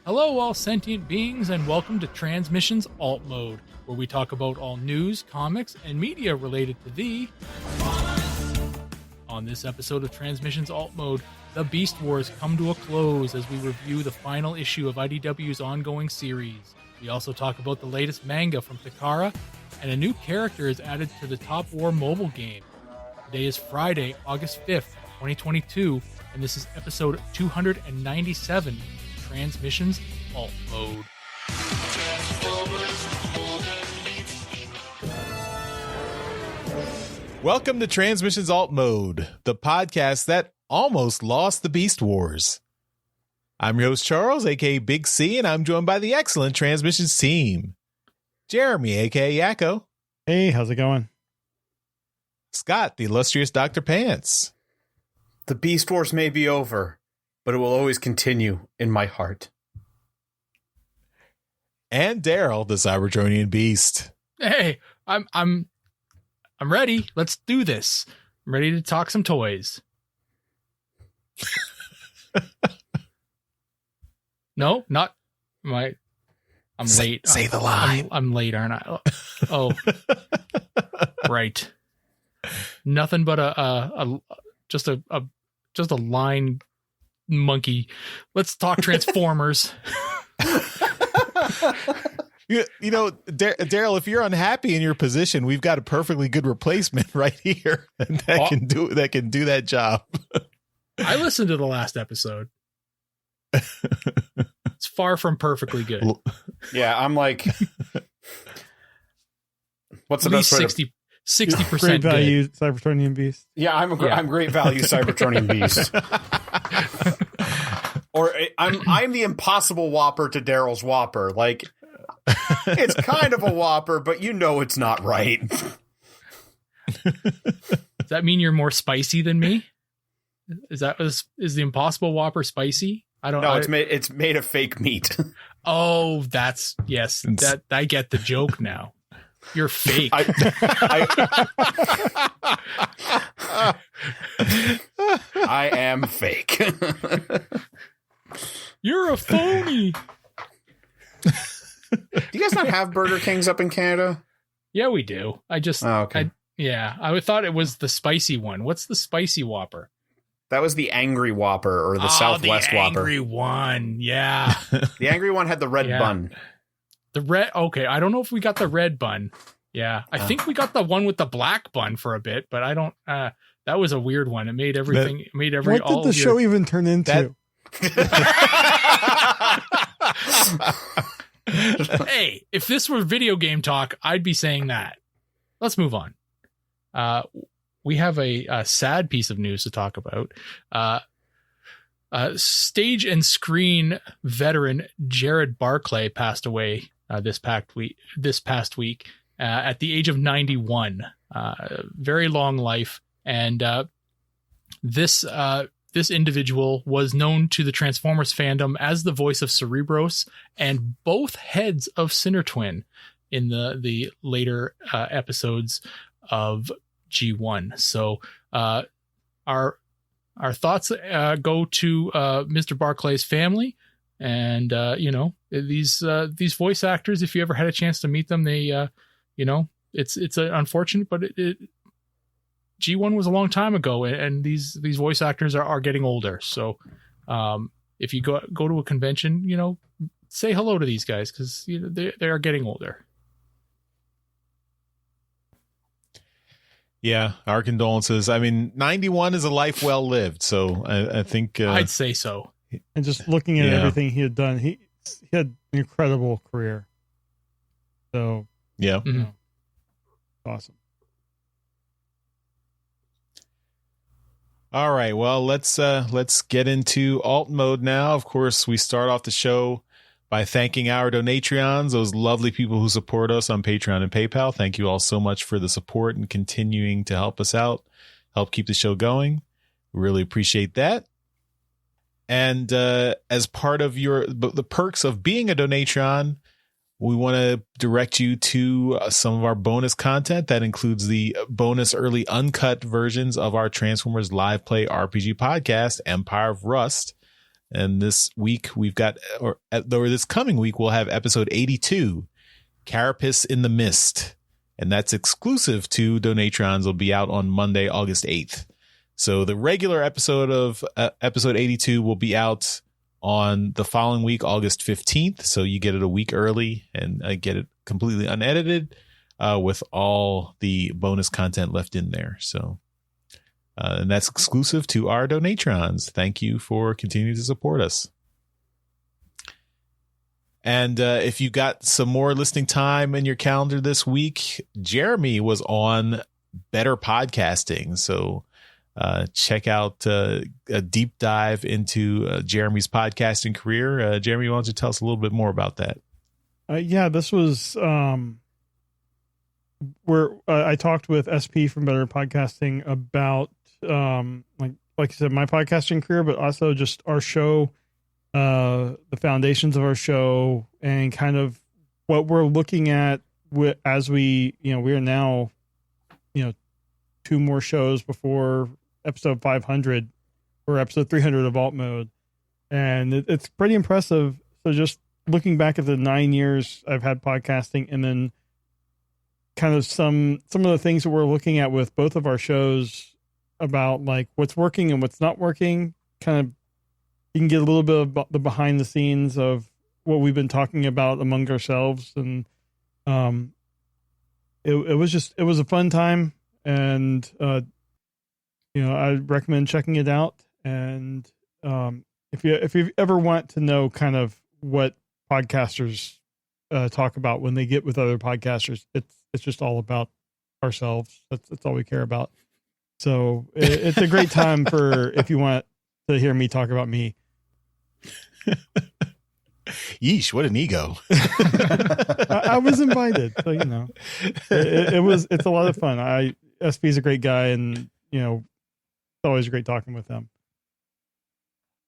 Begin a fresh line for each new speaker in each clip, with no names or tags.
Hello, all sentient beings, and welcome to Transmissions Alt Mode, where we talk about all news, comics, and media related to the... On this episode of Transmissions Alt Mode, the Beast Wars come to a close as we review the final issue of IDW's ongoing series. We also talk about the latest manga from Takara, and a new character is added to the Top War mobile game. Today is Friday, August 5th, 2022, and this is episode 297, Transmissions Alt Mode.
Welcome to Transmissions Alt Mode, the podcast that almost lost the Beast Wars. I'm your host, Charles, aka Big C, and I'm joined by the excellent Transmissions team. Jeremy, aka Yakko.
Hey, how's it going?
Scott, the illustrious Dr. Pants.
The Beast Wars may be over, but it will always continue in my heart.
And Daryl, the Cybertronian Beast.
Hey, I'm ready. Let's do this. I'm ready to talk some toys. No, not my. I'm late.
Say the line.
I'm late, aren't I? Oh, right. Nothing but just a line monkey. Let's talk Transformers.
You know, Daryl, if you're unhappy in your position, we've got a perfectly good replacement right here that can do that job.
I listened to the last episode. It's far from perfectly good.
Yeah, I'm like, what's the
At least
best way
60%
Great value,
good.
Cybertronian Beast.
Yeah, I'm great value Cybertronian Beast. Or I'm the impossible Whopper to Daryl's Whopper. Like, it's kind of a Whopper, but you know it's not right.
Does that mean you're more spicy than me? Is the Impossible Whopper spicy? I don't know.
No, it's made of fake meat.
Oh, yes. That I get the joke now. You're fake.
I am fake.
You're a phony.
Do you guys not have Burger Kings up in Canada?
Yeah, we do. I
okay.
I thought it was the spicy one. What's the spicy Whopper?
That was the Angry Whopper or the Southwest Whopper.
The angry one. Yeah.
The angry one had the red bun.
The red. Okay. I don't know if we got the red bun. Yeah. I think we got the one with the black bun for a bit, but I don't, that was a weird one. It made everything,
What did the show even turn into?
Hey, if this were video game talk, I'd be saying that. Let's move on. We have a sad piece of news to talk about. Stage and screen veteran Jared Barclay passed away this past week at the age of 91. Very long life, and this individual was known to the Transformers fandom as the voice of Cerebros and both heads of Sinner Twin in the later episodes of G1. So our thoughts go to Mr. Barclay's family, and these voice actors. If you ever had a chance to meet them, they it's unfortunate, but it G1 was a long time ago, and these voice actors are getting older. So if you go to a convention, say hello to these guys, because they are getting older.
Yeah, our condolences. I mean, 91 is a life well lived, so I think
I'd say so.
And just looking at everything he had done, he had an incredible career. So
yeah,
awesome.
All right, well, let's get into alt mode now. Of course, we start off the show by thanking our Donatreons, those lovely people who support us on Patreon and PayPal. Thank you all so much for the support and continuing to help us out, help keep the show going. We really appreciate that. And as part of the perks of being a Donatreon, we want to direct you to some of our bonus content that includes the bonus early uncut versions of our Transformers live play RPG podcast, Empire of Rust. And this week or this coming week, we'll have episode 82, Carapace in the Mist. And that's exclusive to Donatrons. Will be out on Monday, August 8th. So the regular episode of episode 82 will be out on the following week, August 15th. So you get it a week early and get it completely unedited with all the bonus content left in there. So and that's exclusive to our Donatrons. Thank you for continuing to support us. And if you got some more listening time in your calendar this week, Jeremy was on Better Podcasting. So check out a deep dive into Jeremy's podcasting career. Jeremy, why don't you tell us a little bit more about that?
Yeah, this was where I talked with SP from Better Podcasting about like I said, my podcasting career, but also just our show, the foundations of our show, and kind of what we're looking at as we are now, 2 more shows before episode 500 or episode 300 of Alt Mode. And it's pretty impressive. So just looking back at the 9 years I've had podcasting, and then kind of some of the things that we're looking at with both of our shows about like what's working and what's not working, kind of you can get a little bit of the behind the scenes of what we've been talking about among ourselves. And it was a fun time, and I recommend checking it out. And if you ever want to know kind of what podcasters talk about when they get with other podcasters, it's just all about ourselves. That's all we care about. So it's a great time for if you want to hear me talk about me.
Yeesh, what an ego.
I was invited, so it's a lot of fun. SP's a great guy, and it's always great talking with him.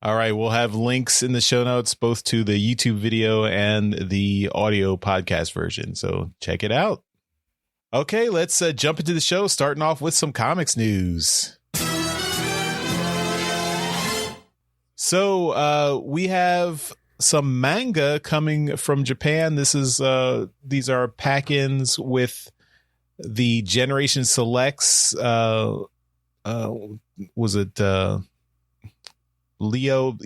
All right, we'll have links in the show notes both to the YouTube video and the audio podcast version, so check it out. Okay, let's jump into the show, starting off with some comics news. So we have some manga coming from Japan. These are pack-ins with the Generation Selects. Was it Leo,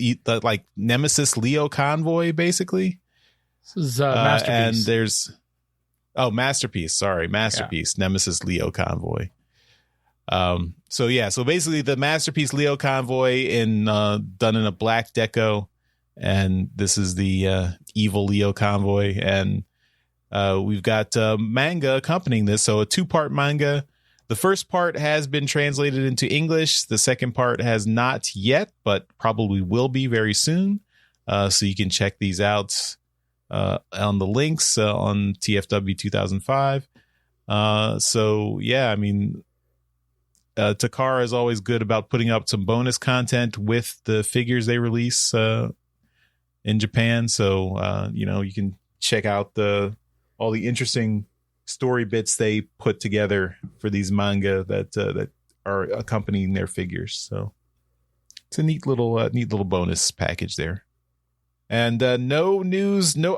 like Nemesis Leo Convoy, basically?
This is Masterpiece.
And there's Masterpiece. Sorry, Masterpiece. Yeah. Nemesis Leo Convoy. So basically the Masterpiece Leo Convoy done in a black deco, and this is the evil Leo Convoy, and we've got manga accompanying this. So a 2-part manga. The first part has been translated into English. The second part has not yet, but probably will be very soon. So you can check these out on the links on TFW 2005. Takara is always good about putting up some bonus content with the figures they release in Japan. So, you can check out all the interesting story bits they put together for these manga that are accompanying their figures. So it's a neat little bonus package there. And no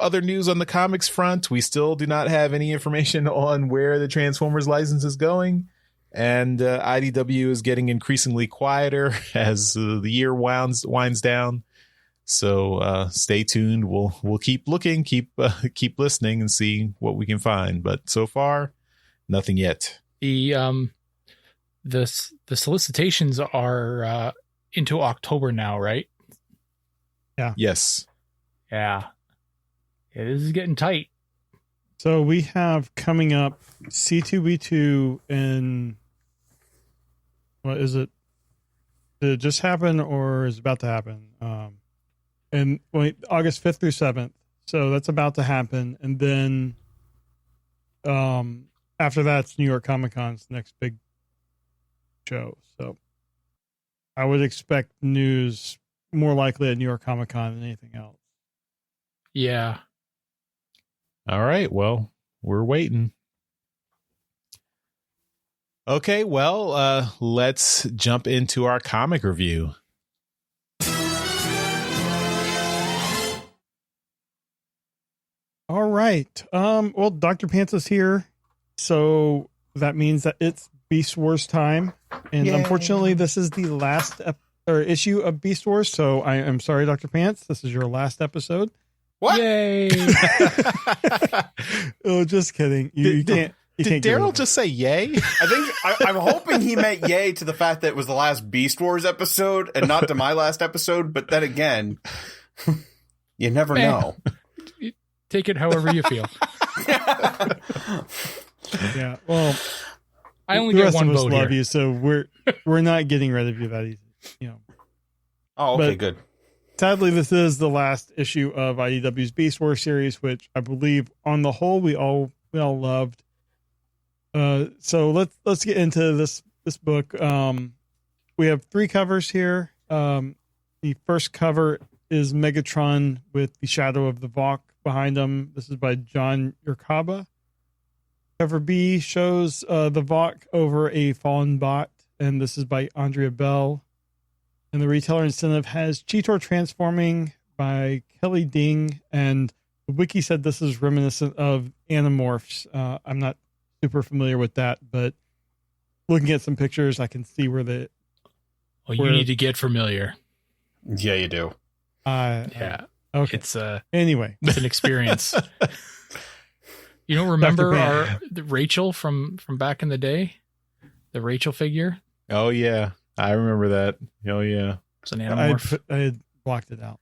other news on the comics front. We still do not have any information on where the Transformers license is going. And IDW is getting increasingly quieter as the year winds down. So stay tuned. We'll keep looking, keep listening, and see what we can find. But so far, nothing yet.
The solicitations are into October now, right?
Yeah.
Yes.
Yeah. This is getting tight.
So we have coming up C2B2 in, what is it? Did it just happen or is it about to happen? And August 5th through 7th. So that's about to happen. And then after that, it's New York Comic Con's next big show. So I would expect news more likely at New York Comic Con than anything else.
Yeah.
All right. Well, we're waiting. Okay. Well, let's jump into our comic review.
All right. Well, Dr. Pants is here, so that means that it's Beast Wars time, and
Yay.
Unfortunately, this is the last issue of Beast Wars. So I am sorry, Dr. Pants. This is your last episode.
What?
Yay!
Oh, just kidding. You can't.
Did Daryl just say yay?
I'm hoping he meant yay to the fact that it was the last Beast Wars episode and not to my last episode. But then again, you never know.
Take it however you feel.
Yeah. Well,
I only
the
get
rest
one
of us
vote
love
here.
you, so we're not getting rid of you that easy. You know.
Oh, okay,
But-
good.
Sadly, this is the last issue of IDW's Beast Wars series, which I believe, on the whole, we all loved. So let's get into this book. We have 3 covers here. The first cover is Megatron with the shadow of the Vok behind him. This is by John Yerkaba. Cover B shows the Vok over a fallen bot, and this is by Andrea Bell. And the retailer incentive has Cheetor transforming by Kelly Ding, and the wiki said this is reminiscent of Animorphs. I'm not super familiar with that, but looking at some pictures, I can see where the.
Well, you need to get familiar.
Yeah, you do.
Yeah.
Okay.
It's
Anyway,
it's an experience. You don't remember
Pan.
the Rachel from back in the day? The Rachel figure?
Oh yeah, I remember that. Oh yeah.
It's an Animorph.
I had blocked it out.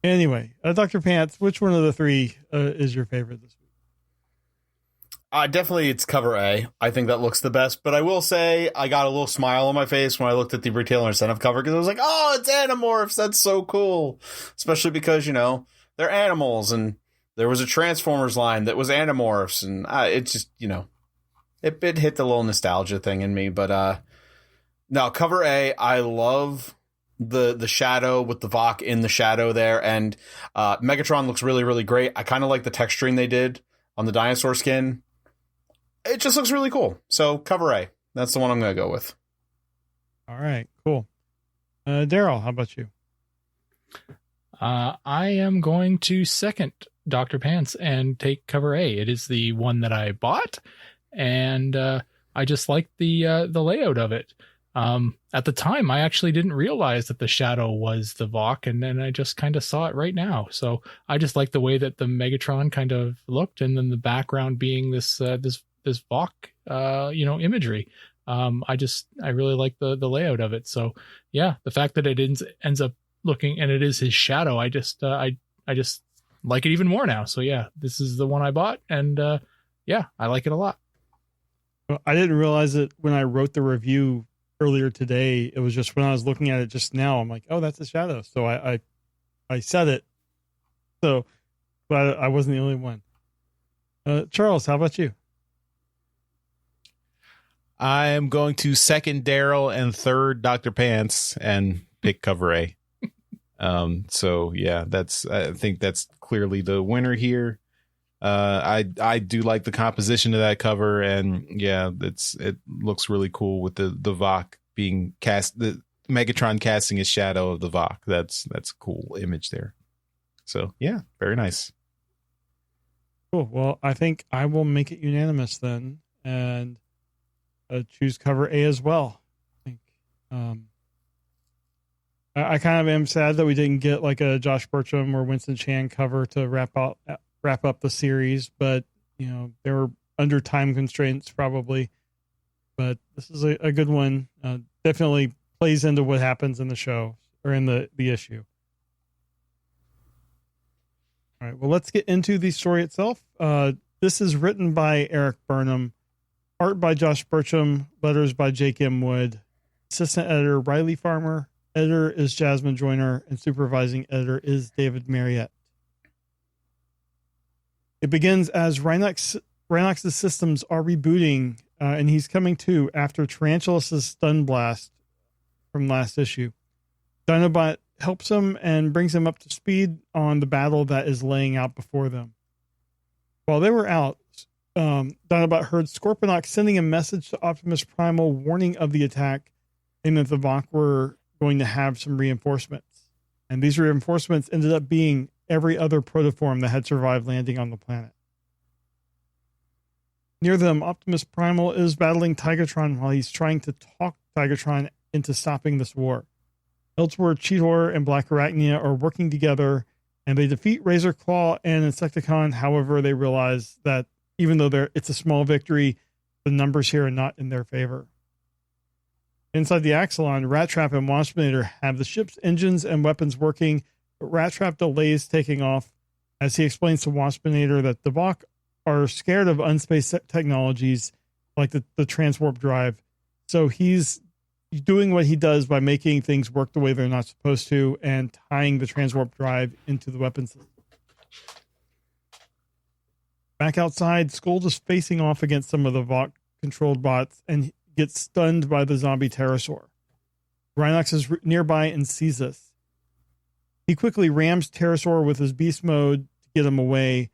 Anyway, Dr. Pants, which one of the 3 is your favorite this week?
Definitely it's cover A. I think that looks the best, but I will say I got a little smile on my face when I looked at the retailer incentive cover because I was like, oh, it's Animorphs. That's so cool. Especially because, they're animals and there was a Transformers line that was Animorphs and it's just, it hit the little nostalgia thing in me. But no, cover A, I love the shadow with the Vok in the shadow there. And Megatron looks really, really great. I kind of like the texturing they did on the dinosaur skin. It just looks really cool. So cover A. That's the one I'm going to go with.
All right, cool. Daryl, how about you?
I am going to second Dr. Pants and take cover A. It is the one that I bought, and I just like the layout of it. At the time, I actually didn't realize that the shadow was the Vok, and then I just kind of saw it right now. So I just like the way that the Megatron kind of looked, and then the background being this Vok, imagery. I really like the layout of it. So yeah, the fact that it ends up looking, and it is his shadow, I just like it even more now. So yeah, this is the one I bought, and yeah, I like it a lot.
Well, I didn't realize it when I wrote the review earlier today. It was just when I was looking at it just now, I'm like, oh, that's a shadow. So I said it. So, but I wasn't the only one. Charles, how about you?
I am going to second Daryl and third Dr. Pants and pick cover A. So yeah, I think that's clearly the winner here. I do like the composition of that cover, and yeah, it looks really cool with the Vok being cast, the Megatron casting his shadow of the Vok. That's a cool image there. So yeah, very nice.
Cool. Well, I think I will make it unanimous then, and choose cover A as well. I think. I kind of am sad that we didn't get like a Josh Burcham or Winston Chan cover to wrap up the series, but they were under time constraints probably. But this is a good one. Definitely plays into what happens in the show or in the issue. All right, well, let's get into the story itself. This is written by Eric Burnham, art by Josh Burcham, letters by Jake M. Wood, assistant editor Riley Farmer, editor is Jasmine Joyner, and supervising editor is David Marriott. It begins as Rhinox's systems are rebooting, and he's coming to after Tarantulas' stun blast from last issue. Dinobot helps him and brings him up to speed on the battle that is laying out before them. While they were out, Dinobot heard Scorponok sending a message to Optimus Primal warning of the attack and that the Vok were going to have some reinforcements. And these reinforcements ended up being every other protoform that had survived landing on the planet. Near them, Optimus Primal is battling Tigatron while he's trying to talk Tigatron into stopping this war. Elsewhere, Cheetor and Black Arachnia are working together, and they defeat Razor Claw and Insecticon. However, they realize that even though it's a small victory, the numbers here are not in their favor. Inside the Axelon, Rat Trap and Waspinator have the ship's engines and weapons working, but Rat Trap delays taking off as he explains to Waspinator that the Vok are scared of unspaced technologies like the transwarp drive. So he's doing what he does by making things work the way they're not supposed to and tying the transwarp drive into the weapon system. Back outside, Scold is facing off against some of the Vok-controlled bots and gets stunned by the zombie pterosaur. Rhinox is nearby and sees this. He quickly rams Pterosaur with his beast mode to get him away,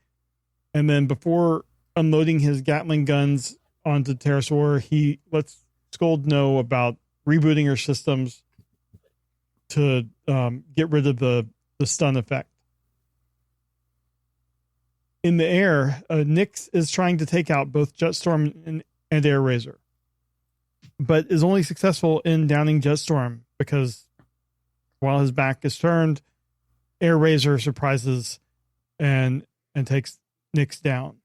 and then before unloading his Gatling guns onto Pterosaur, he lets Scold know about rebooting her systems to get rid of the stun effect. In the air, Nyx is trying to take out both Jetstorm and Air Razor, but is only successful in downing Jetstorm because while his back is turned, Air Razor surprises and takes Nyx down.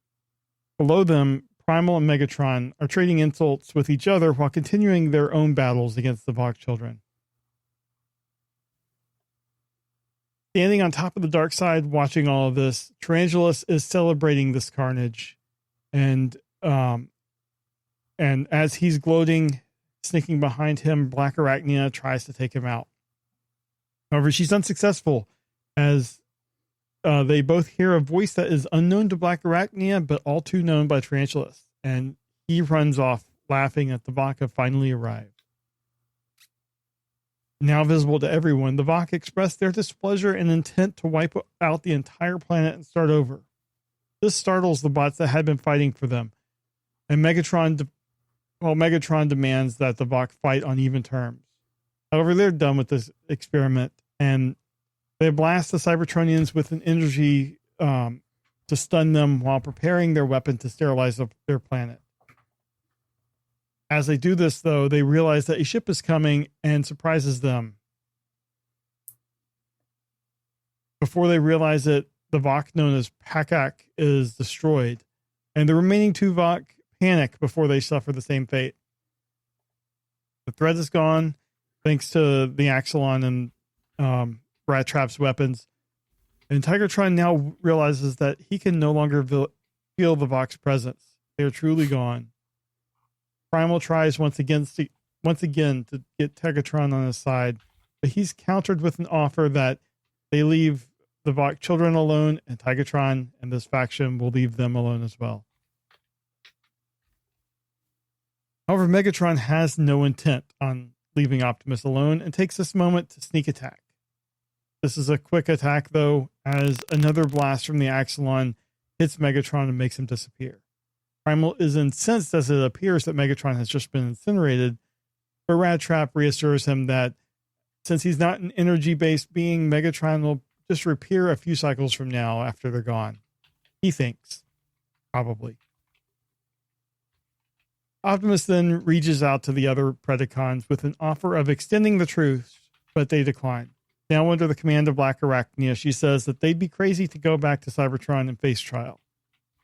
Below them, Primal and Megatron are trading insults with each other while continuing their own battles against the Vok children. Standing on top of the dark side, watching all of this, Tarantulas is celebrating this carnage, and as he's gloating, sneaking behind him, Black Arachnia tries to take him out. However, she's unsuccessful as they both hear a voice that is unknown to Black Arachnia, but all too known by Tarantulas, and he runs off, laughing that the Vok have finally arrived. Now visible to everyone, the Vok express their displeasure and intent to wipe out the entire planet and start over. This startles the bots that had been fighting for them, and Megatron demands that the Vok fight on even terms. However, they're done with this experiment, and they blast the Cybertronians with an energy to stun them while preparing their weapon to sterilize their planet. As they do this, though, they realize that a ship is coming and surprises them. Before they realize it, the Vok known as Pakak is destroyed, and the remaining two Vok panic before they suffer the same fate. The threat is gone, thanks to the Axelon and Rat Trap's weapons, and Tigatron now realizes that he can no longer feel the Vok's presence. They are truly gone. Primal tries once again to get Tigatron on his side, but he's countered with an offer that they leave the Vok children alone, and Tigatron and this faction will leave them alone as well. However, Megatron has no intent on leaving Optimus alone and takes this moment to sneak attack. This is a quick attack, though, as another blast from the Axelon hits Megatron and makes him disappear. Primal is incensed as it appears that Megatron has just been incinerated, but Rat Trap reassures him that since he's not an energy-based being, Megatron will just reappear a few cycles from now after they're gone. He thinks. Probably. Optimus then reaches out to the other Predacons with an offer of extending the truce, but they decline. Now under the command of Black Arachnia, she says that they'd be crazy to go back to Cybertron and face trial.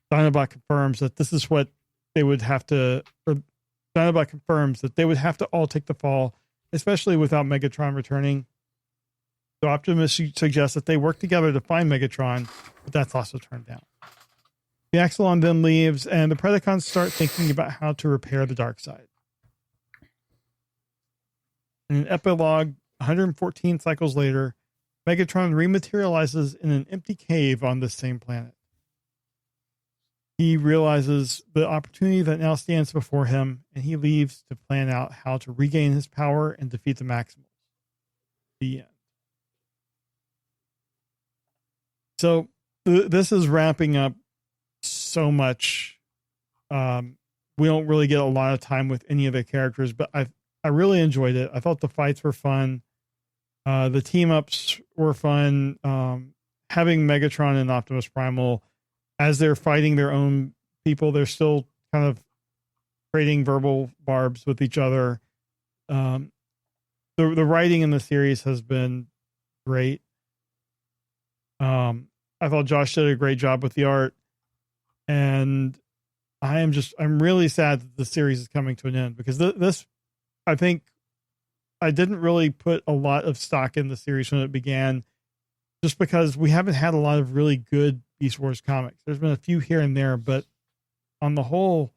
Dinobot confirms that this is what they would have to, or Dinobot confirms that they would have to all take the fall, especially without Megatron returning. So Optimus suggests that they work together to find Megatron, but that's also turned down. The Axelon then leaves, and the Predacons start thinking about how to repair the dark side. In an epilogue, 114 cycles later, Megatron rematerializes in an empty cave on this same planet. He realizes the opportunity that now stands before him, and he leaves to plan out how to regain his power and defeat the Maximals. The end. So this is wrapping up so much. We don't really get a lot of time with any of the characters, but I really enjoyed it. I thought the fights were fun. The team ups were fun. Having Megatron and Optimus Primal, as they're fighting their own people, they're still kind of trading verbal barbs with each other. The writing in the series has been great. I thought Josh did a great job with the art, and I'm really sad that the series is coming to an end, because this, I think I didn't really put a lot of stock in the series when it began, just because we haven't had a lot of really good Beast Wars comics. There's been a few here and there, but on the whole,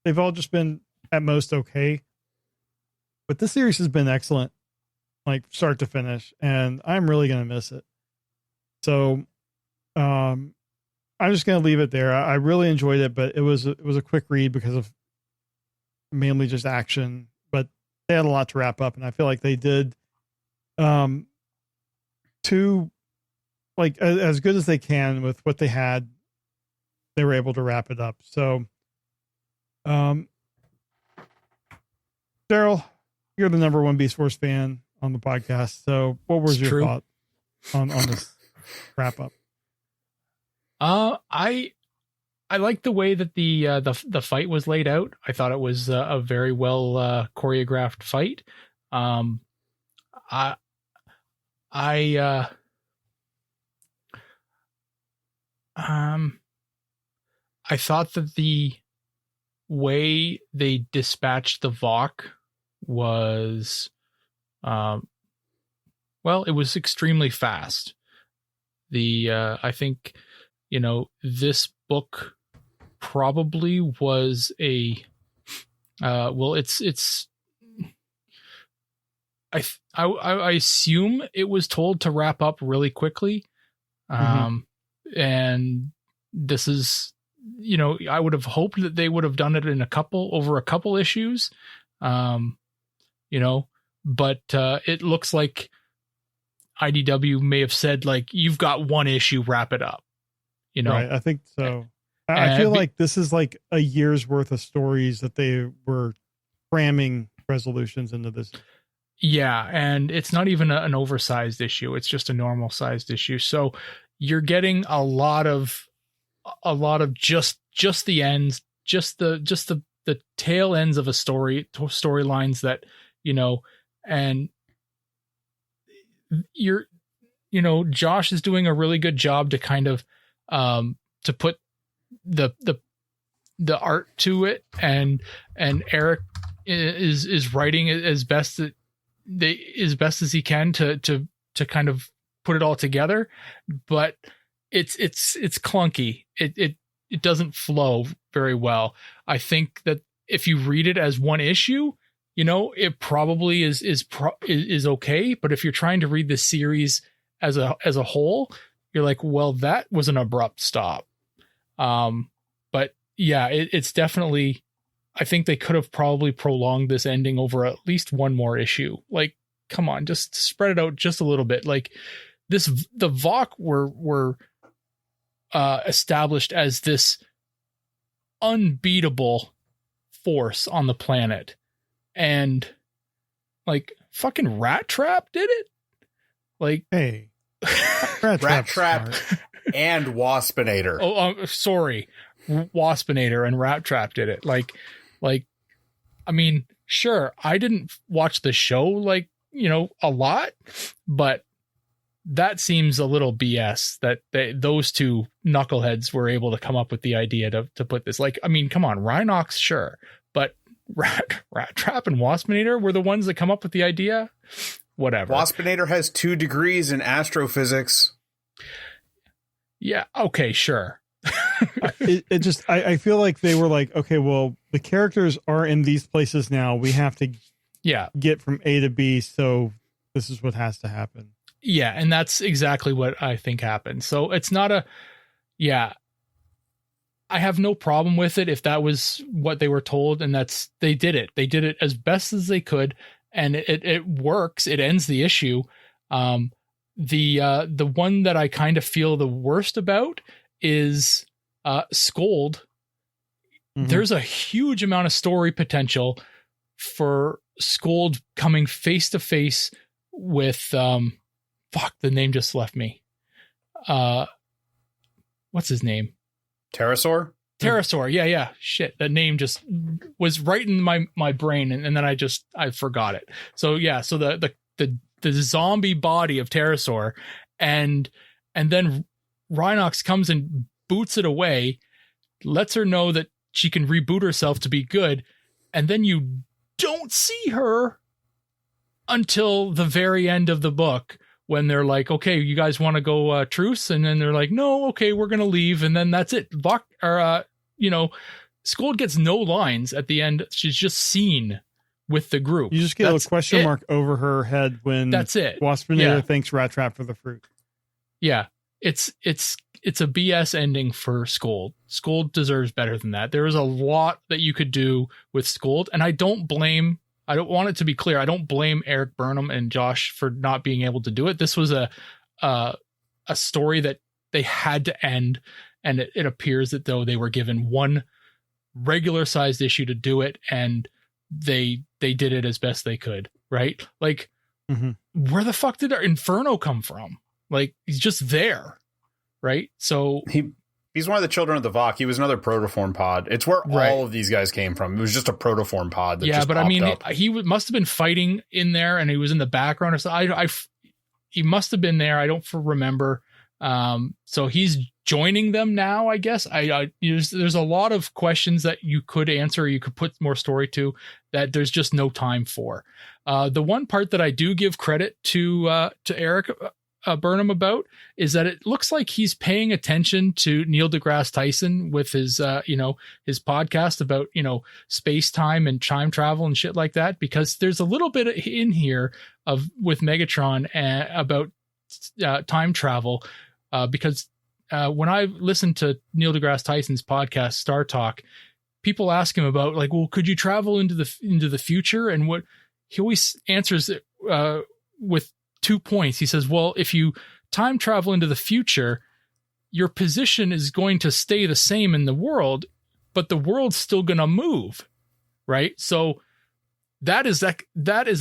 they've all just been at most okay. But this series has been excellent, like start to finish, and I'm really going to miss it. So, I'm just going to leave it there. I really enjoyed it, but it was a quick read because of mainly just action, but they had a lot to wrap up, and I feel like they did, as good as they can with what they had. They were able to wrap it up. So, Daryl, you're the number one Beast Wars fan on the podcast. So what was your thought on this wrap up?
I like the way that the fight was laid out. I thought it was a very well choreographed fight. I thought that the way they dispatched the Vok was, it was extremely fast. I think, this book probably was I assume it was told to wrap up really quickly. And this is, I would have hoped that they would have done it over a couple issues. But it looks like IDW may have said, like, you've got one issue, wrap it up.
Right, I think so. I feel like this is like a year's worth of stories that they were cramming resolutions into this.
Yeah, and it's not even an oversized issue. It's just a normal sized issue. So you're getting a lot of just the ends, just the tail ends of a storylines that, and Josh is doing a really good job to kind of, to put the art to it, and Eric is writing as best as he can to kind of put it all together, but it's clunky. It doesn't flow very well. I think that if you read it as one issue, it probably is okay. But if you're trying to read this series as a whole, you're like, well, that was an abrupt stop. But yeah, it's definitely, I think they could have probably prolonged this ending over at least one more issue. Like, come on, just spread it out just a little bit. Like the Vok were established as this unbeatable force on the planet, and like fucking Rat Trap did it. Like,
hey,
Rat Trap and Waspinator.
Oh, sorry, Waspinator and Rat Trap did it. Like, I mean, sure, I didn't watch the show like, a lot, but that seems a little BS that those two knuckleheads were able to come up with the idea to put this. Like, I mean, come on, Rhinox, sure, but Rat Trap and Waspinator were the ones that come up with the idea. Whatever.
Waspinator has 2 degrees in astrophysics.
Yeah. Okay. Sure.
I feel like they were like, okay, well, the characters are in these places now. We have to get from A to B. So this is what has to happen.
Yeah. And that's exactly what I think happened. So it's not I have no problem with it if that was what they were told, and they did it. They did it as best as they could, and it works. It ends the issue. The one that I kind of feel the worst about is Scold. Mm-hmm. There's a huge amount of story potential for Scold coming face to face with fuck, the name just left me. What's his name?
Pterosaur?
Pterosaur. Yeah. Shit. That name just was right in my brain. And then I forgot it. So yeah. So the zombie body of Pterosaur and then Rhinox comes and boots it away, lets her know that she can reboot herself to be good. And then you don't see her until the very end of the book, when they're like, okay, you guys want to go truce? And then they're like, no, okay, we're going to leave. And then that's it. Scold gets no lines at the end. She's just seen with the group.
You just get a question mark over her head when
that's it.
Waspinator thanks Rat Trap for the fruit.
Yeah. It's a BS ending for Scold. Scold deserves better than that. There is a lot that you could do with Scold, and I don't want it to be clear, I don't blame Eric Burnham and Josh for not being able to do it. This was a story that they had to end, and it appears that though they were given one regular sized issue to do it, and they did it as best they could, right? Like, where the fuck did our Inferno come from? Like, he's just there, right? So
he's one of the children of the Vok. He was another protoform pod. It's where all of these guys came from. It was just a protoform pod. That just
but I mean,
up.
he must have been fighting in there, and he was in the background or something. He must have been there. I don't remember. So he's joining them now, I guess. There's a lot of questions that you could answer, or you could put more story to, that there's just no time for. The one part that I do give credit to Eric Burnham about is that it looks like he's paying attention to Neil deGrasse Tyson with his his podcast about space time and time travel and shit like that, because there's a little bit in here with Megatron about time travel, because when I listened to Neil deGrasse Tyson's podcast Star Talk, people ask him about, like, well, could you travel into the future? And what he always answers it with 2 points. He says, well, if you time travel into the future, your position is going to stay the same in the world, but the world's still going to move, right? So that is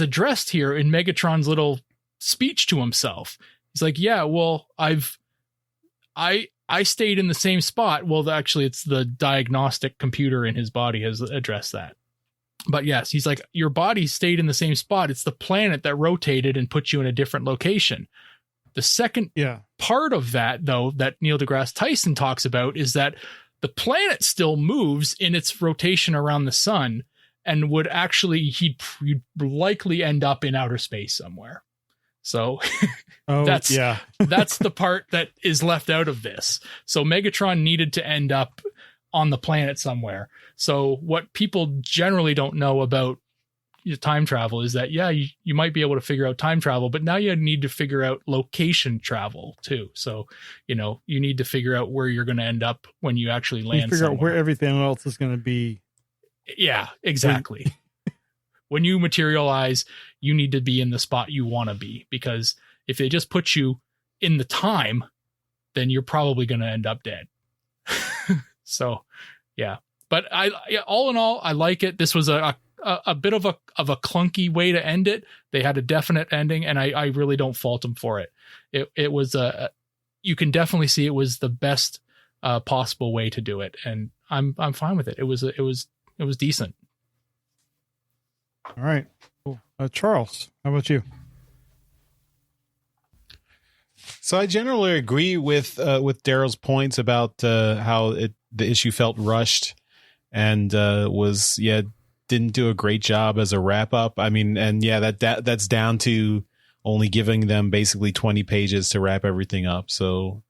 addressed here in Megatron's little speech to himself. He's like, yeah, well, I stayed in the same spot. Well, actually, it's the diagnostic computer in his body has addressed that. But yes, he's like, your body stayed in the same spot. It's the planet that rotated and put you in a different location. The second part of that, though, that Neil deGrasse Tyson talks about is that the planet still moves in its rotation around the sun, and would actually, he'd likely end up in outer space somewhere. So that's the part that is left out of this. So Megatron needed to end up on the planet somewhere. So what people generally don't know about time travel is that, you might be able to figure out time travel, but now you need to figure out location travel too. So, you need to figure out where you're going to end up when you actually land.
Figure out where everything else is going to be.
Yeah, exactly. When you materialize, you need to be in the spot you want to be, because if they just put you in the time, then you're probably going to end up dead. So, yeah. But all in all, I like it. This was a bit of a clunky way to end it. They had a definite ending, and I really don't fault them for it. It was you can definitely see it was the best possible way to do it, and I'm fine with it. It was decent.
All right, cool. Charles, how about you?
So I generally agree with Daryl's points about how the issue felt rushed and didn't do a great job as a wrap up. I mean, and that's down to only giving them basically 20 pages to wrap everything up. So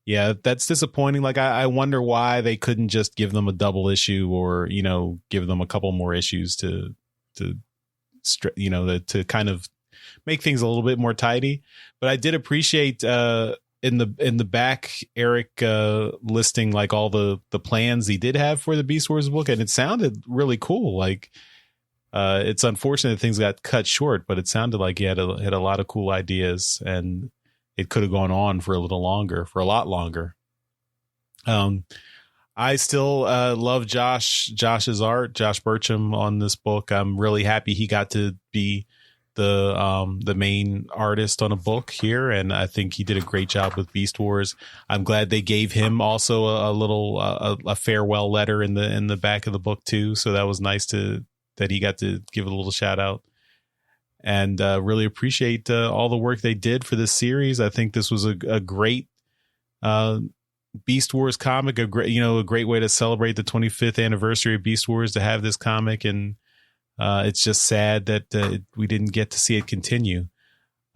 yeah, that's disappointing. Like I wonder why they couldn't just give them a double issue, or give them a couple more issues to kind of make things a little bit more tidy. But I did appreciate in the back Eric listing like all the plans he did have for the Beast Wars book, and it sounded really cool. Like it's unfortunate things got cut short, but it sounded like he had a lot of cool ideas, and it could have gone on for a lot longer. I still love Josh's art, Josh Burcham on this book. I'm really happy he got to be the main artist on a book here, and I think he did a great job with Beast Wars. I'm glad they gave him also a little a farewell letter in the back of the book too, so that was nice that he got to give a little shout out. And really appreciate all the work they did for this series. I think this was a great Beast Wars comic, a great way to celebrate the 25th anniversary of Beast Wars, to have this comic. And it's just sad that we didn't get to see it continue.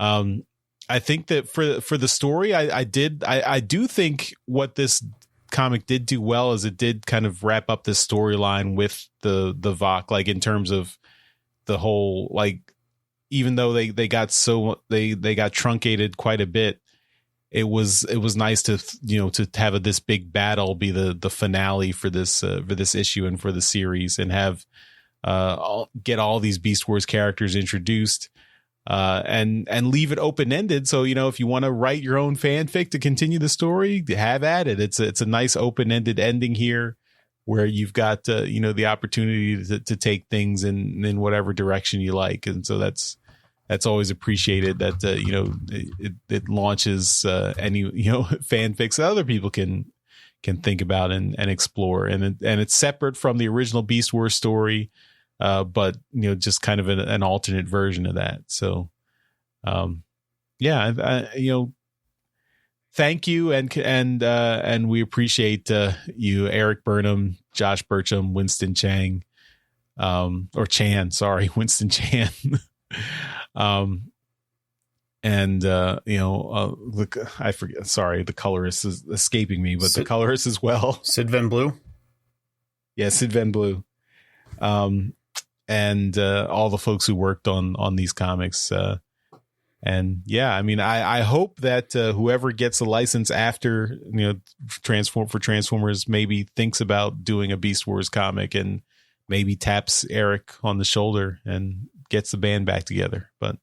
I think that for the story, I do think what this comic did do well is it did kind of wrap up this storyline with the Vok, like in terms of the whole, like, even though they got truncated quite a bit, it was nice to to have this big battle be the finale for this issue and for the series, and have get all these Beast Wars characters introduced, and leave it open ended. So if you want to write your own fanfic to continue the story, have at it. It's a nice open ended ending here, where you've got the opportunity to take things in whatever direction you like. And so that's always appreciated, that it launches any fanfics that other people can think about and explore, and it's separate from the original Beast Wars story, but just kind of an alternate version of that. So thank you, and we appreciate you, Eric Burnham, Josh Burcham, Winston Chang, Winston Chan. Look, I forget. Sorry, the colorist is escaping me, but the colorist as well.
Sid Van Blue.
Yeah, Sid Van Blue. And all the folks who worked on these comics. I hope that whoever gets a license after Transformers maybe thinks about doing a Beast Wars comic, and maybe taps Eric on the shoulder and gets the band back together. But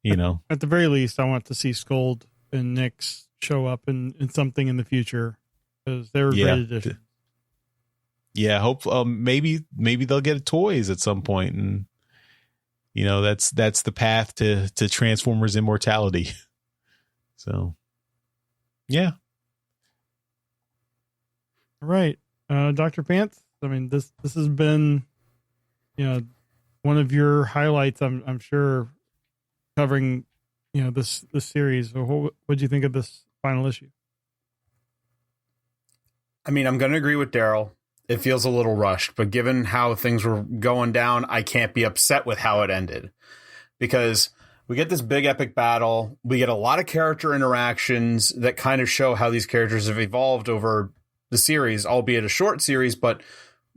at the very least, I want to see Scold and Nyx show up in something in the future, because they're a great addition.
Yeah, hope maybe they'll get toys at some point, and that's the path to Transformers immortality. So yeah.
All right, Dr. Pants. I mean, this has been one of your highlights, I'm sure, covering this series. So what do you think of this final issue?
I mean, I'm going to agree with Daryl. It feels a little rushed, but given how things were going down, I can't be upset with how it ended, because we get this big epic battle. We get a lot of character interactions that kind of show how these characters have evolved over the series, albeit a short series, but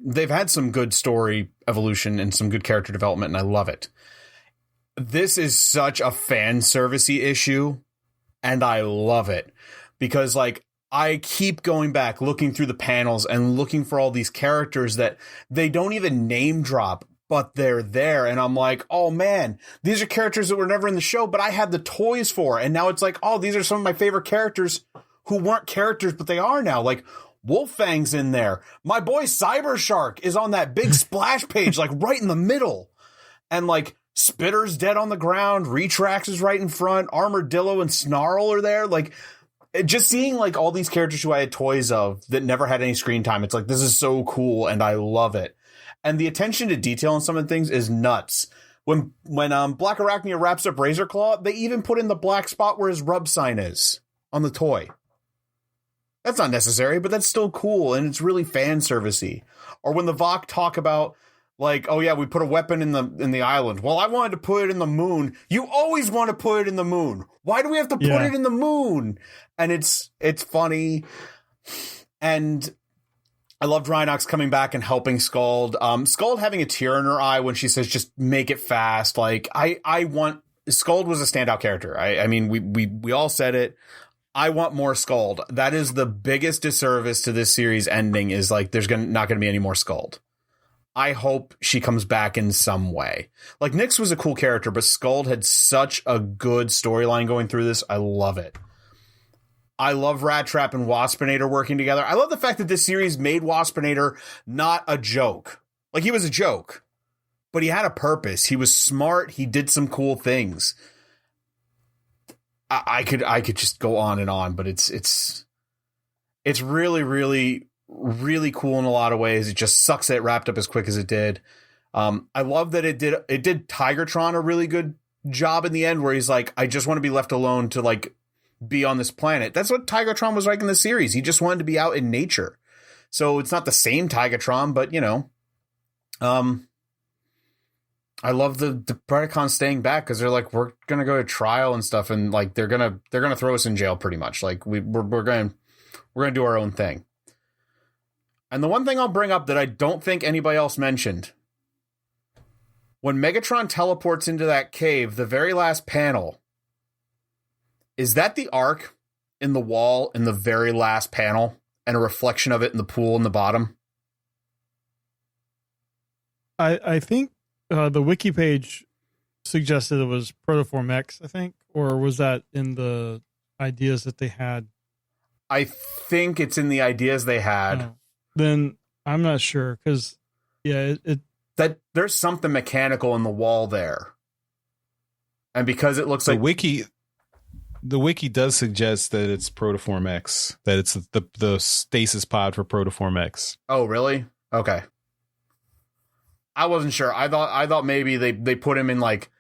they've had some good story evolution and some good character development, and I love it. This is such a fan servicey issue, and I love it, because I keep going back, looking through the panels and looking for all these characters that they don't even name drop, but they're there. And I'm like, oh man, these are characters that were never in the show, but I had the toys for. And now it's like, oh, these are some of my favorite characters who weren't characters, but they are now. Like Wolffang's in there. My boy Cyber Shark is on that big splash page, right in the middle. And Spitter's dead on the ground. Retrax is right in front. Armadillo and Snarl are there. Just seeing all these characters who I had toys of that never had any screen time. It's this is so cool, and I love it. And the attention to detail on some of the things is nuts. When Black Arachnia wraps up Razor Claw, they even put in the black spot where his rub sign is on the toy. That's not necessary, but that's still cool, and it's really fan servicey. Or when the Vok talk about oh yeah, we put a weapon in the island. Well, I wanted to put it in the moon. You always want to put it in the moon. Why do we have to put it in the moon? And it's funny. And I loved Rhinox coming back and helping Skuld. Skuld having a tear in her eye when she says, just make it fast. I want Skuld was a standout character. I mean, we all said it. I want more Skuld. That is the biggest disservice to this series ending, is there's not going to be any more Skuld. I hope she comes back in some way. Nyx was a cool character, but Skuld had such a good storyline going through this. I love it. I love Rat Trap and Waspinator working together. I love the fact that this series made Waspinator not a joke. He was a joke. but he had a purpose. He was smart. He did some cool things. I could just go on and on, but it's really, really, really cool in a lot of ways. It just sucks that it wrapped up as quick as it did. I love that it did Tigertron a really good job in the end, where he's like, I just want to be left alone to like be on this planet. That's what Tigertron was like in the series. He just wanted to be out in nature. So it's not the same Tigertron, but I love the Predacon staying back because they're like, we're gonna go to trial and stuff, and like they're gonna throw us in jail pretty much. Like we're gonna do our own thing. And the one thing I'll bring up that I don't think anybody else mentioned, when Megatron teleports into that cave, the very last panel, is that the arc in the wall in the very last panel and a reflection of it in the pool in the bottom?
I think the wiki page suggested it was Protoform X, I think, or was that in the ideas that they had?
I think it's in the ideas they had.
Oh, then I'm not sure because, yeah,
that there's something mechanical in the wall there, and because it looks
the
like
the wiki does suggest that it's Protoform X, that it's the stasis pod for Protoform X.
Oh, really? Okay. I wasn't sure. I thought maybe they put him in like,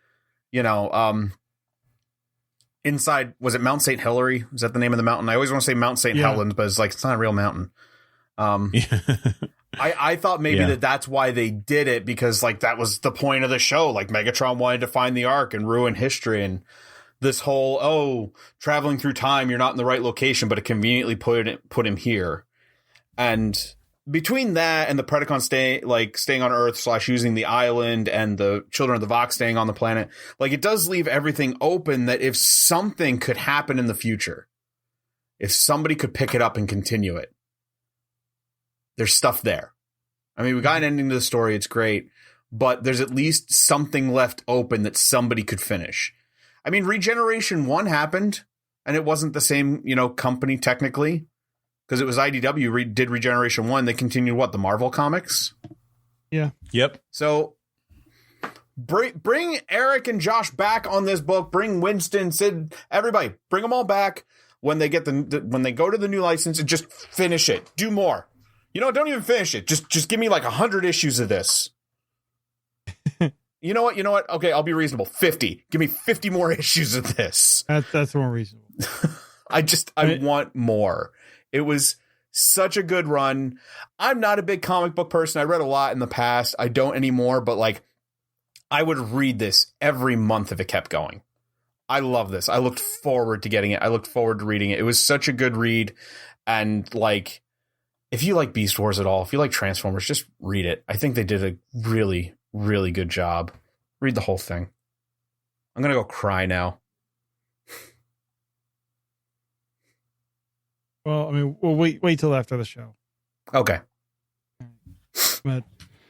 inside, was it Mount St. Hilary? Is that the name of the mountain? I always want to say Mount St. Helens, but it's like, it's not a real mountain. I thought maybe that's why they did it, because like that was the point of the show. Like Megatron wanted to find the Ark and ruin history, and this whole, traveling through time, you're not in the right location, but it conveniently put him here. And between that and the Predacon staying on Earth / using the island, and the Children of the Vox staying on the planet, like it does leave everything open that if something could happen in the future, if somebody could pick it up and continue it, there's stuff there. I mean, we got an ending to the story. It's great, but there's at least something left open that somebody could finish. I mean, Regeneration 1 happened, and it wasn't the same, company technically, because it was IDW did Regeneration 1. They continued the Marvel comics?
Yeah.
Yep.
So bring Eric and Josh back on this book. Bring Winston, Sid, everybody. Bring them all back when they get when they go to the new license, and just finish it. Do more. Don't even finish it. Just give me like 100 issues of this. You know what? Okay, I'll be reasonable. 50. Give me 50 more issues of this.
That's more reasonable.
I want more. It was such a good run. I'm not a big comic book person. I read a lot in the past. I don't anymore, but like I would read this every month if it kept going. I love this. I looked forward to getting it. I looked forward to reading it. It was such a good read. And like, if you like Beast Wars at all, if you like Transformers, just read it. I think they did a really, really good job. Read the whole thing. I'm going to go cry now.
Well, I mean, we'll wait till after the show.
Okay.
But,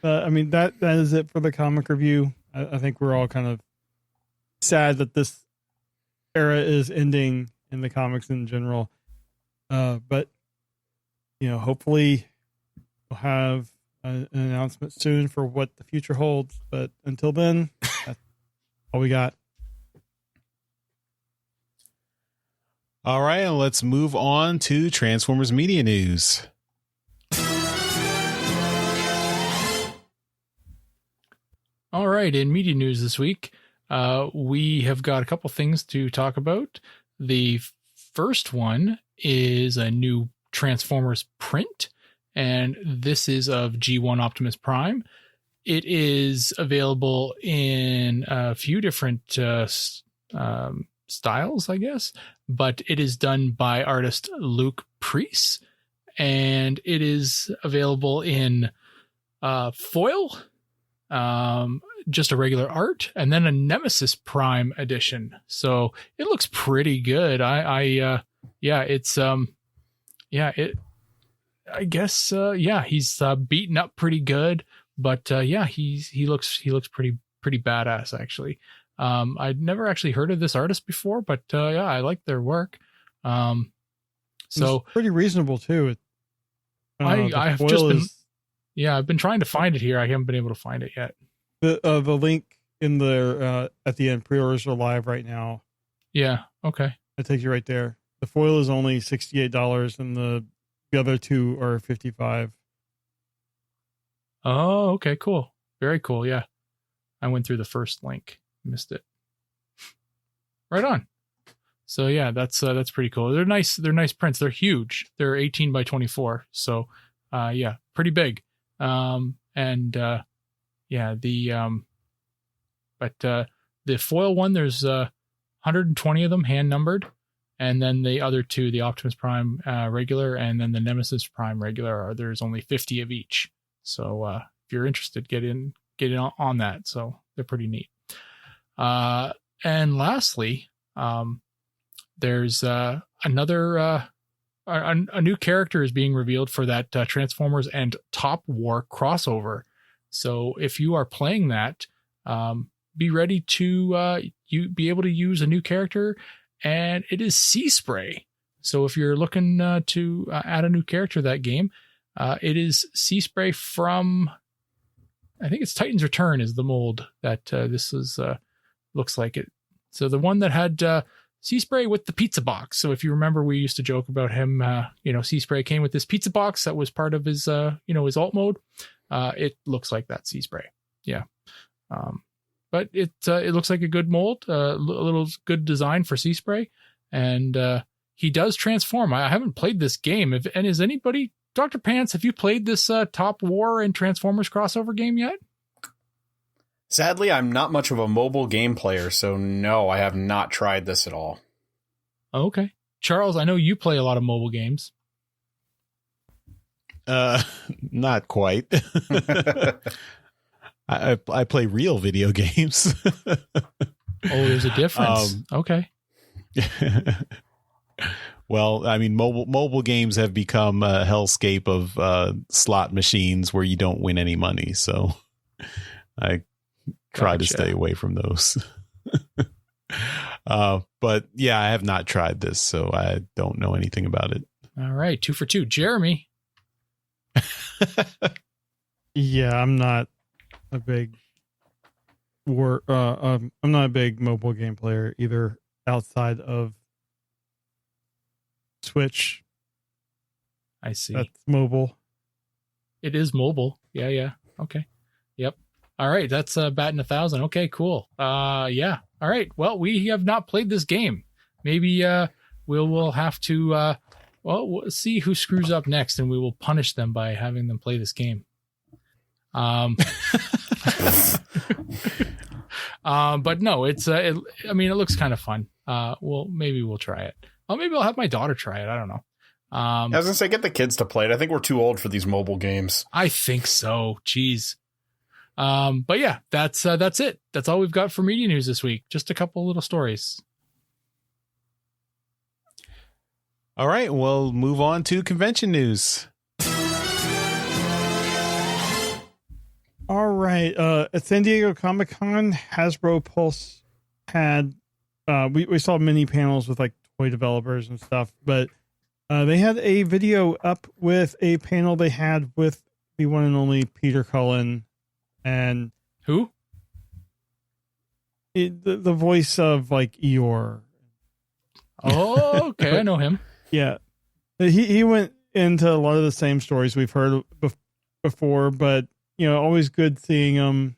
I mean, that is it for the comic review. I think we're all kind of sad that this era is ending in the comics in general. But, hopefully we'll have an announcement soon for what the future holds. But until then, that's all we got.
All right, and let's move on to Transformers Media News.
All right, in media news this week, we have got a couple things to talk about. The first one is a new Transformers print, and this is of G1 Optimus Prime. It is available in a few different styles, I guess, but it is done by artist Luke Preece, and it is available in foil, just a regular art, and then a Nemesis Prime edition. So it looks pretty good. He's beaten up pretty good, but he looks pretty badass actually. I'd never actually heard of this artist before, but I like their work. So
it's pretty reasonable too.
I've been trying to find it here. I haven't been able to find it yet.
The link in there at the end, pre-orders are live right now.
Yeah. Okay.
That takes you right there. The foil is only $68, and the other two are $55.
Oh, okay, cool. Very cool. Yeah. I went through the first link. Missed it. Right on. So yeah, that's pretty cool. They're nice prints. They're huge. They're 18 by 24. So yeah, pretty big. But the foil one, there's 120 of them hand numbered. And then the other two, the Optimus Prime regular and then the Nemesis Prime regular, there's only 50 of each. So if you're interested, get in on that. So they're pretty neat. And lastly, there's another a new character is being revealed for that Transformers and Top War crossover. So if you are playing that, be ready to you be able to use a new character, and it is Sea Spray. So if you're looking to add a new character to that game, it is Sea Spray from, I think it's Titan's Return is the mold that this is looks like it. So the one that had Sea Spray with the pizza box. So if you remember, we used to joke about him. Sea Spray came with this pizza box that was part of his his alt mode. It looks like that Sea Spray. Yeah. But it looks like a good mold, a little good design for Sea Spray, and he does transform. I haven't played this game, and is anybody, Dr. Pants, have you played this Top War and Transformers crossover game yet?
Sadly, I'm not much of a mobile game player, so no, I have not tried this at all.
Okay, Charles, I know you play a lot of mobile games.
Not quite. I play real video games.
Oh, there's a difference. Okay.
Well, I mean, mobile games have become a hellscape of slot machines where you don't win any money. So I try to stay away from those. But yeah, I have not tried this, so I don't know anything about it.
All right, 2 for 2. Jeremy.
Yeah, I'm not a big I'm not a big mobile game player either, outside of Switch.
I see.
That's mobile.
It is mobile. Yeah. Okay. Yep. All right. That's batting 1,000. Okay, cool. Yeah. All right. Well, we have not played this game. Maybe we'll have to we'll see who screws up next, and we will punish them by having them play this game. But no, it's it looks kind of fun. Maybe we'll try it. Maybe I'll have my daughter try it. I don't know.
I was gonna say, get the kids to play it. I think we're too old for these mobile games.
I think so. Jeez. But yeah, that's it. That's all we've got for media news this week. Just a couple little stories.
All right, we'll move on to convention news.
All right. At San Diego Comic-Con, Hasbro Pulse had we saw mini panels with like toy developers and stuff, but they had a video up with a panel they had with the one and only Peter Cullen. And
who?
The voice of like Eeyore.
Oh, okay. I know him.
Yeah. He went into a lot of the same stories we've heard before, but always good seeing him.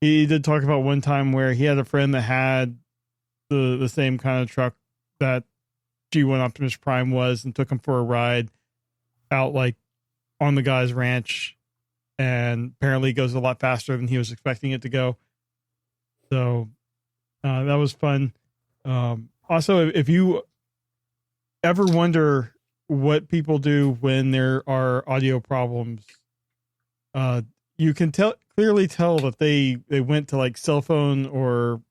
He did talk about one time where he had a friend that had the same kind of truck that G1 Optimus Prime was, and took him for a ride out like on the guy's ranch, and apparently it goes a lot faster than he was expecting it to go. So that was fun. Also, if you ever wonder what people do when there are audio problems, you can clearly tell that they went to like cell phone, or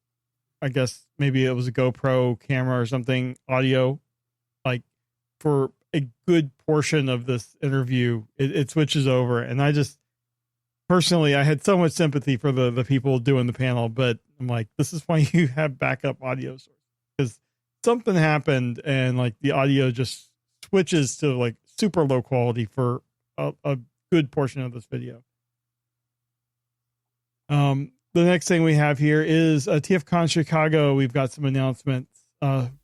I guess maybe it was a GoPro camera or something, audio, like for a good portion of this interview, it switches over. And I just personally, I had so much sympathy for the people doing the panel, but I'm like, this is why you have backup audio source, because something happened and like the audio just switches to like super low quality for a good portion of this video. The next thing we have here is Tfcon Chicago. We've got some announcements.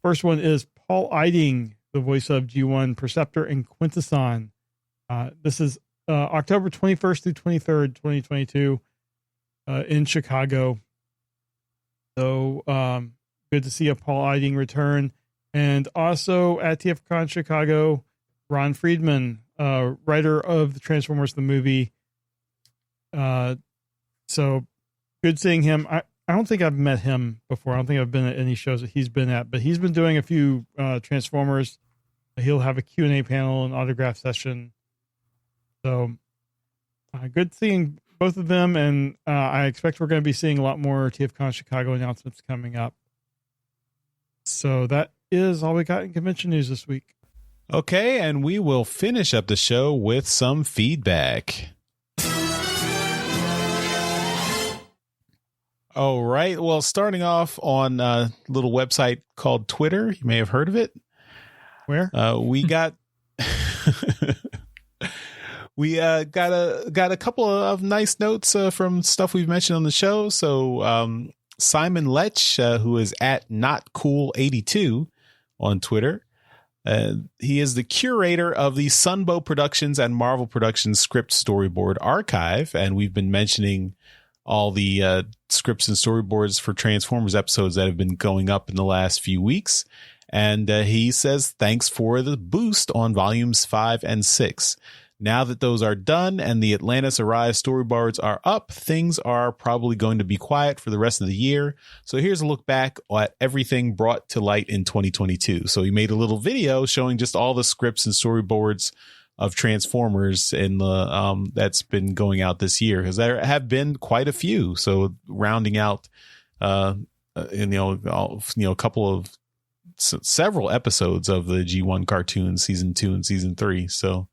First one is Paul Eiding, the voice of G1 Perceptor and Quintesson. This is October 21st through 23rd, 2022 in Chicago. So good to see a Paul Eiding return. And also at Tfcon Chicago, Ron Friedman, writer of the Transformers the movie. So good seeing him. I don't think I've met him before. I don't think I've been at any shows that he's been at, but he's been doing a few Transformers. He'll have a Q&A panel and autograph session. So good seeing both of them, and I expect we're going to be seeing a lot more TFCon Chicago announcements coming up. So that is all we got in convention news this week.
Okay, and we will finish up the show with some feedback. All right. Well, starting off on a little website called Twitter. You may have heard of it.
Where?
We got got a couple of nice notes from stuff we've mentioned on the show. So Simon Lech, who is at NotCool82 on Twitter, he is the curator of the Sunbow Productions and Marvel Productions script storyboard archive, and we've been mentioning all the scripts and storyboards for Transformers episodes that have been going up in the last few weeks. And he says, thanks for the boost on volumes 5 and 6. Now that those are done and the Atlantis Arise storyboards are up, things are probably going to be quiet for the rest of the year. So here's a look back at everything brought to light in 2022. So he made a little video showing just all the scripts and storyboards of Transformers in the that's been going out this year, because there have been quite a few. So rounding out, a couple of several episodes of the G1 cartoon season 2 and season 3. So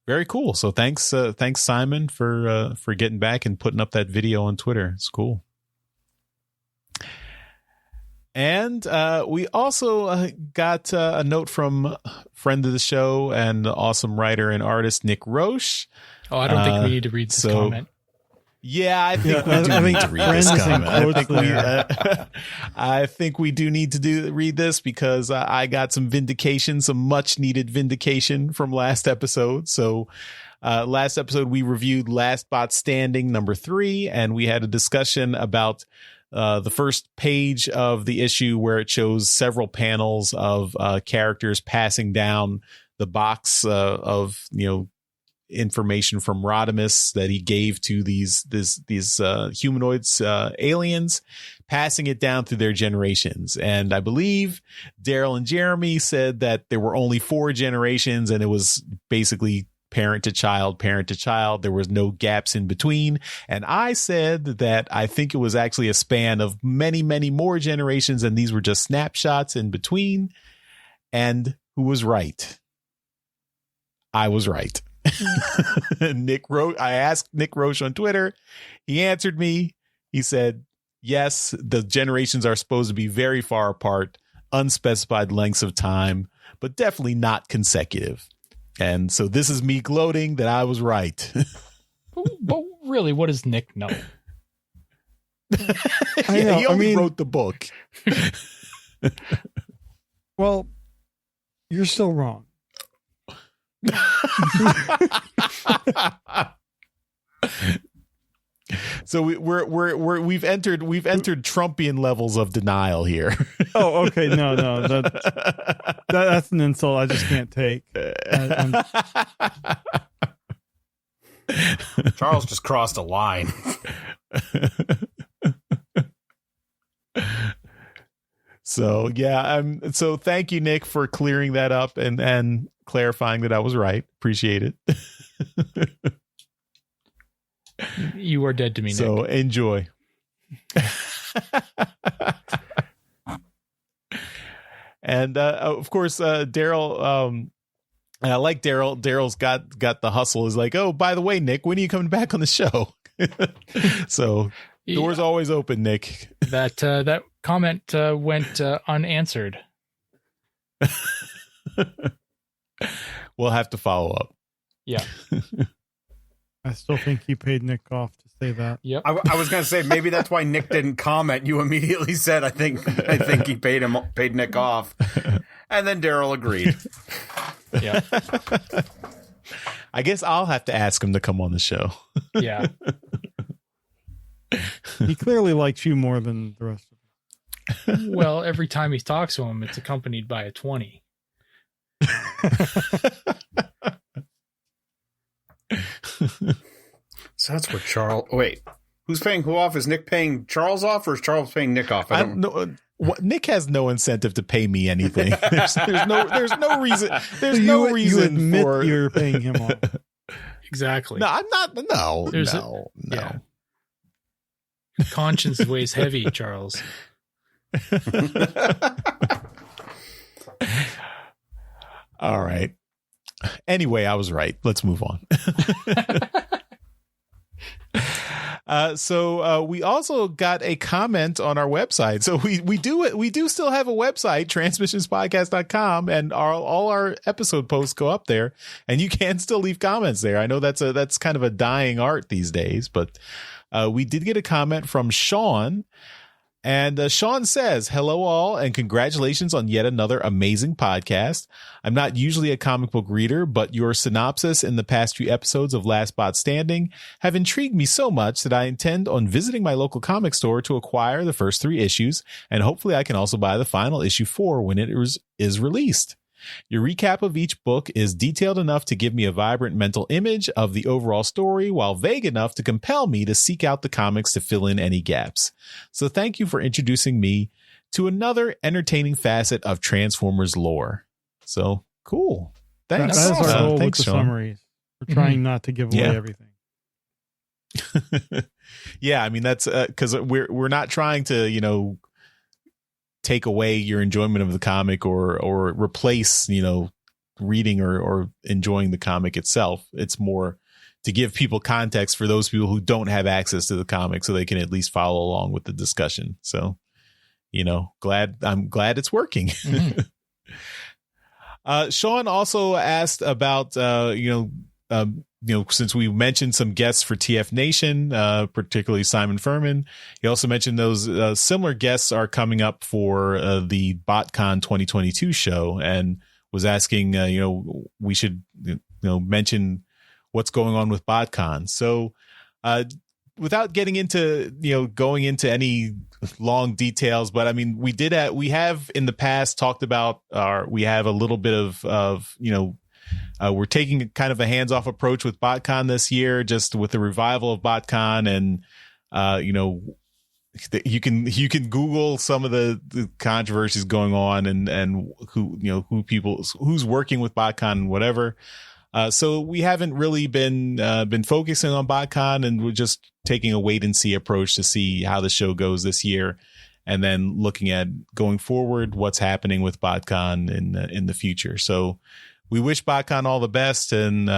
very cool. So thanks Simon for getting back and putting up that video on Twitter. It's cool. And we also got a note from friend of the show and awesome writer and artist Nick Roche.
Oh, I don't think we need to read this comment.
Yeah, I think we do need to read this comment. I think we do need to read this because I got some vindication, some much needed vindication from last episode. So last episode we reviewed Last Bot Standing #3, and we had a discussion about the first page of the issue where it shows several panels of characters passing down the box of information from Rodimus that he gave to these humanoids, aliens, passing it down through their generations. And I believe Daryl and Jeremy said that there were only 4 generations, and it was basically parent to child. There was no gaps in between. And I said that I think it was actually a span of many, many more generations, and these were just snapshots in between. And who was right? I was right. I asked Nick Roche on Twitter. He answered me. He said, yes, the generations are supposed to be very far apart, unspecified lengths of time, but definitely not consecutive. And so this is me gloating that I was right.
But really, what does Nick know?
He only wrote the book.
Well, you're still wrong.
So we've entered Trumpian levels of denial here.
Oh, okay. No, that's an insult I just can't take.
Charles just crossed a line.
So yeah, so thank you, Nick, for clearing that up and clarifying that I was right. Appreciate it.
You are dead to me, Nick.
So enjoy. And of course, Daryl. And I like Daryl. Daryl's got the hustle. Is like, oh, by the way, Nick, when are you coming back on the show? So doors always open, Nick.
That comment went unanswered.
We'll have to follow up.
Yeah.
I still think he paid Nick off to say that.
Yep.
I was going to say maybe that's why Nick didn't comment. You immediately said, I think he paid Nick off. And then Daryl agreed.
Yeah.
I guess I'll have to ask him to come on the show.
Yeah.
He clearly likes you more than the rest of us.
Well, every time he talks to him, it's accompanied by a 20.
So that's what Charles... Wait, who's paying who off? Is Nick paying Charles off, or is Charles paying Nick off?
I don't know. Nick has no incentive to pay me anything. There's no reason. There's no reason
you admit
for
you're paying him off.
Exactly.
No, I'm not. No,
There's
no.
Yeah. Conscience weighs heavy, Charles.
All right. Anyway, I was right. Let's move on. So we also got a comment on our website. So we do still have a website, transmissionspodcast.com, and all our episode posts go up there, and you can still leave comments there. I know that's kind of a dying art these days, but we did get a comment from Sean. And Sean says, hello all, and congratulations on yet another amazing podcast. I'm not usually a comic book reader, but your synopsis in the past few episodes of Last Bot Standing have intrigued me so much that I intend on visiting my local comic store to acquire the first 3 issues, and hopefully I can also buy the final issue 4 when it is released. Your recap of each book is detailed enough to give me a vibrant mental image of the overall story, while vague enough to compel me to seek out the comics to fill in any gaps. So thank you for introducing me to another entertaining facet of Transformers lore. So cool. Thanks.
That is our goal
thanks,
with the
Sean.
summaries. We're trying not to give away everything.
Yeah, I mean, that's because we're not trying to, take away your enjoyment of the comic or replace, reading or enjoying the comic itself. It's more to give people context for those people who don't have access to the comic, so they can at least follow along with the discussion. So, I'm glad it's working. Mm-hmm. Sean also asked about, since we mentioned some guests for TF Nation, particularly Simon Furman, he also mentioned those similar guests are coming up for the BotCon 2022 show, and was asking, we should, mention what's going on with BotCon. So, without getting into, going into any long details, but I mean, we have in the past talked about we have a little bit of we're taking kind of a hands-off approach with BotCon this year, just with the revival of BotCon, and you can Google some of the controversies going on and who's working with BotCon and whatever. So we haven't really been focusing on BotCon, and we're just taking a wait and see approach to see how the show goes this year, and then looking at going forward what's happening with BotCon in the future. So we wish BotCon all the best, and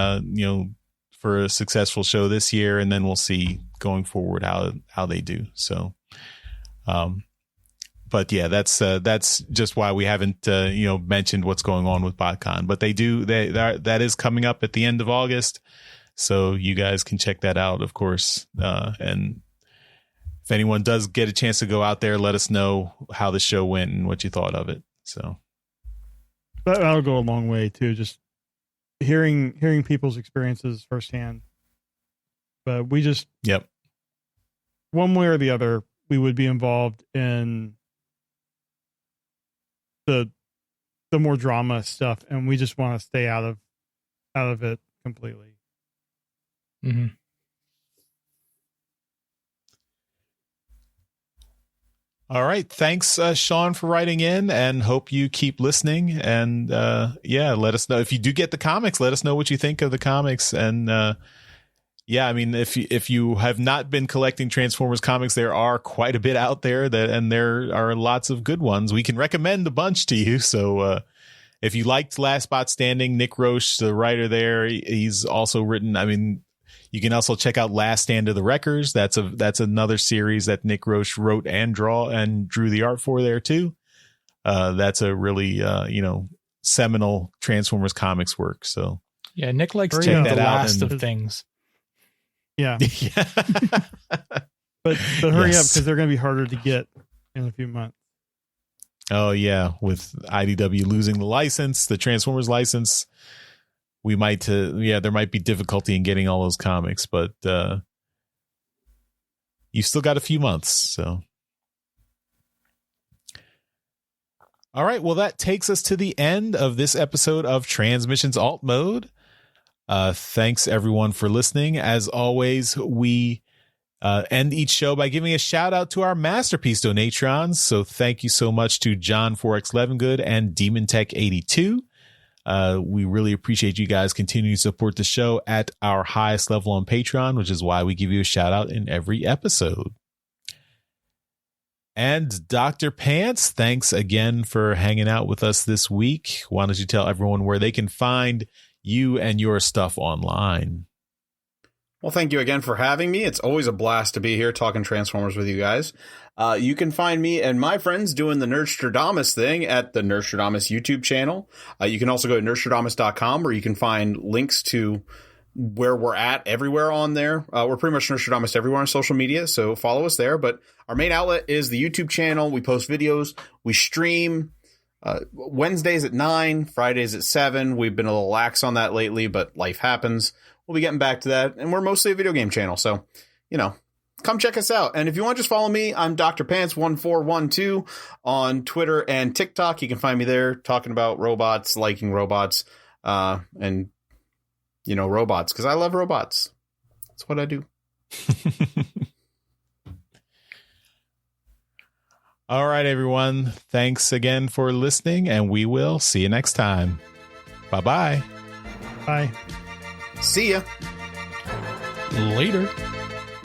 for a successful show this year, and then we'll see going forward how they do. So, but yeah, that's just why we haven't mentioned what's going on with BotCon. But that is coming up at the end of August, so you guys can check that out, of course. And if anyone does get a chance to go out there, let us know how the show went and what you thought of it. So.
That'll go a long way too. Just hearing people's experiences firsthand. But we just, one way or the other, we would be involved in the more drama stuff, and we just want to stay out of it completely.
Mm-hmm.
All right. Thanks, Sean, for writing in, and hope you keep listening. And let us know if you do get the comics. Let us know what you think of the comics. And I mean, if you have not been collecting Transformers comics, there are quite a bit out there and there are lots of good ones. We can recommend a bunch to you. So if you liked Last Bot Standing, Nick Roche, the writer there, he's also written. I mean, you can also check out Last Stand of the Wreckers. That's another series that Nick Roche wrote and drew the art for there too. That's a really seminal Transformers comics work. So
yeah, Nick likes to
check
check
that
the
out
last of things.
Yeah.
Yeah.
But hurry up because they're going to be harder to get in a few months.
Oh, yeah. With IDW losing the license, the Transformers license, we might, there might be difficulty in getting all those comics, but you've still got a few months. So, all right. Well, that takes us to the end of this episode of Transmissions Alt Mode. Thanks, everyone, for listening. As always, we end each show by giving a shout out to our masterpiece donatrons. So thank you so much to John 4X Levengood and Demon Tech 82. We really appreciate you guys continuing to support the show at our highest level on Patreon, which is why we give you a shout out in every episode. And Dr. Pants, thanks again for hanging out with us this week. Why don't you tell everyone where they can find you and your stuff online?
Well, thank you again for having me. It's always a blast to be here talking Transformers with you guys. You can find me and my friends doing the Nerdstradamus thing at the Nerdstradamus YouTube channel. You can also go to nerdstradamus.com where you can find links to where we're at everywhere on there. We're pretty much Nerdstradamus everywhere on social media, so follow us there. But our main outlet is the YouTube channel. We post videos. We stream Wednesdays at 9, Fridays at 7. We've been a little lax on that lately, but life happens. We'll be getting back to that. And we're mostly a video game channel. So, come check us out. And if you want to just follow me, I'm Dr. Pants1412 on Twitter and TikTok. You can find me there talking about robots, liking robots, and, robots, because I love robots. That's what I do.
All right, everyone. Thanks again for listening, and we will see you next time. Bye-bye.
Bye.
See ya.
Later.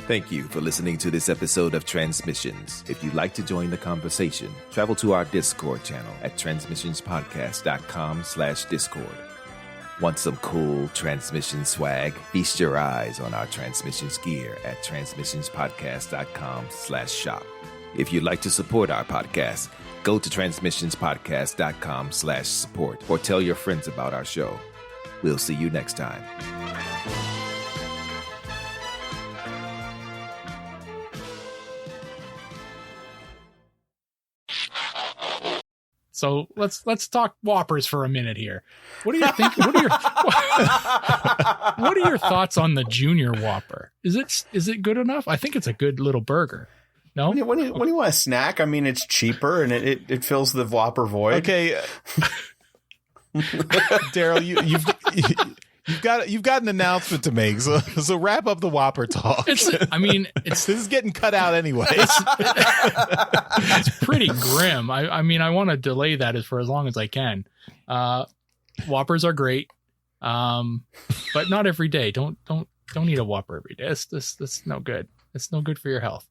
Thank you for listening to this episode of Transmissions. If you'd like to join the conversation, travel to our Discord channel at transmissionspodcast.com/Discord. Want some cool transmission swag? Feast your eyes on our transmissions gear at transmissionspodcast.com/shop. If you'd like to support our podcast, go to transmissionspodcast.com/support or tell your friends about our show. We'll see you next time.
So let's talk Whoppers for a minute here. What do you think? What are your thoughts on the Junior Whopper? Is it good enough? I think it's a good little burger. No,
When you want a snack, I mean, it's cheaper and it fills the Whopper void.
Okay. Daryl, you've got an announcement to make, so wrap up the Whopper talk.
this
is getting cut out anyway.
It's pretty grim. I want to delay that for as long as I can. Whoppers are great, but not every day. Don't eat a Whopper every day. That's no good. It's no good for your health.